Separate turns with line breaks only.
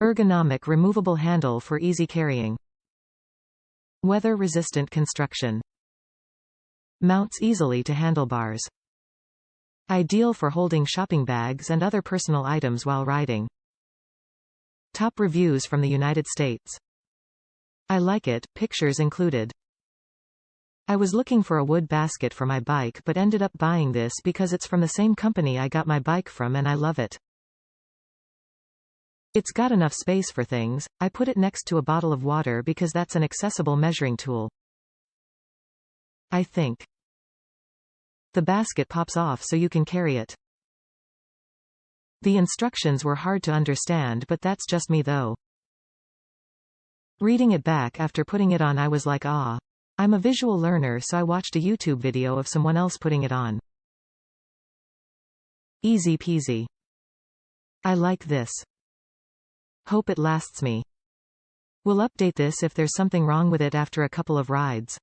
Ergonomic removable handle for easy carrying. Weather-resistant construction. Mounts easily to handlebars. Ideal for holding shopping bags and other personal items while riding. Top reviews from the United States. I like it, pictures included. I was looking for a wood basket for my bike but ended up buying this because it's from the same company I got my bike from and I love it. It's got enough space for things. I put it next to a bottle of water because that's an accessible measuring tool. I think. The basket pops off so you can carry it. The instructions were hard to understand, but that's just me though. Reading it back after putting it on, I was like, ah. I'm a visual learner, so I watched a YouTube video of someone else putting it on. Easy peasy. I like this. Hope it lasts me. We'll update this if there's something wrong with it after a couple of rides.